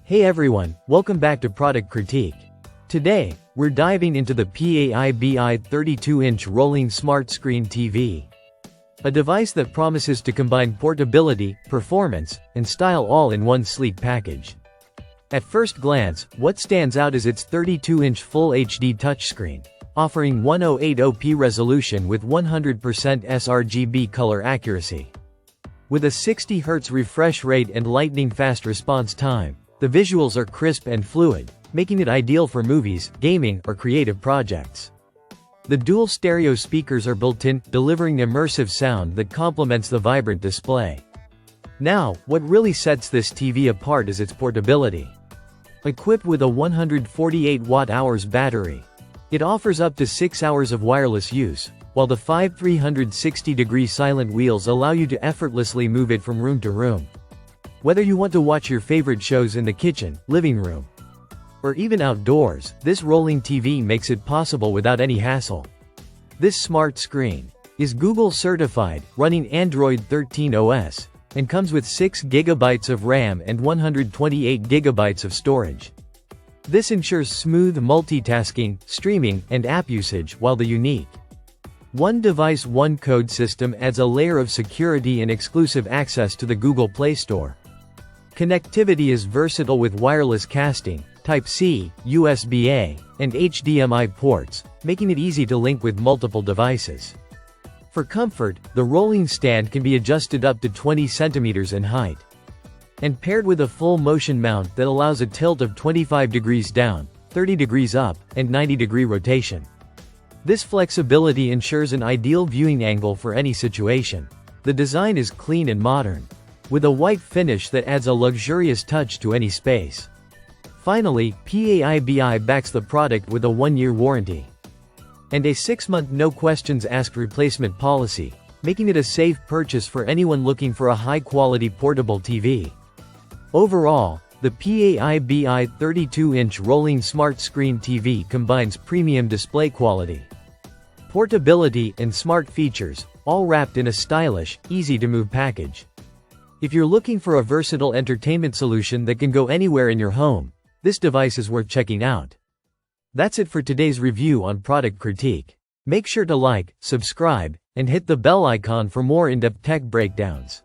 Hey everyone, welcome back to Product Critique. Today, we're diving into the PAIBI 32-inch rolling smart screen TV. A device that promises to combine portability, performance, and style all in one sleek package. At first glance, what stands out is its 32-inch Full HD touchscreen, offering 1080p resolution with 100% sRGB color accuracy. With a 60 Hz refresh rate and lightning-fast response time, the visuals are crisp and fluid, making it ideal for movies, gaming, or creative projects. The dual stereo speakers are built in, delivering immersive sound that complements the vibrant display. Now, what really sets this TV apart is its portability. Equipped with a 148 watt-hours battery, it offers up to 6 hours of wireless use, while the 5 360-degree silent wheels allow you to effortlessly move it from room to room. Whether you want to watch your favorite shows in the kitchen, living room, or even outdoors, this rolling TV makes it possible without any hassle. This smart screen is Google certified, running Android 13 OS, and comes with 6 GB of RAM and 128 GB of storage. This ensures smooth multitasking, streaming, and app usage, while the unique One Device One Code system adds a layer of security and exclusive access to the Google Play Store. Connectivity is versatile with wireless casting, Type-C, USB-A, and HDMI ports, making it easy to link with multiple devices. For comfort, the rolling stand can be adjusted up to 20 centimeters in height. And paired with a full motion mount that allows a tilt of 25 degrees down, 30 degrees up, and 90-degree rotation. This flexibility ensures an ideal viewing angle for any situation. The design is clean and modern, with a white finish that adds a luxurious touch to any space. Finally, PAIBI backs the product with a 1-year warranty and a 6-month no-questions-asked replacement policy, making it a safe purchase for anyone looking for a high-quality portable TV. Overall, the PAIBI 32-inch rolling smart screen TV combines premium display quality, portability, and smart features, all wrapped in a stylish, easy-to-move package. If you're looking for a versatile entertainment solution that can go anywhere in your home, this device is worth checking out. That's it for today's review on Product Critique. Make sure to like, subscribe, and hit the bell icon for more in-depth tech breakdowns.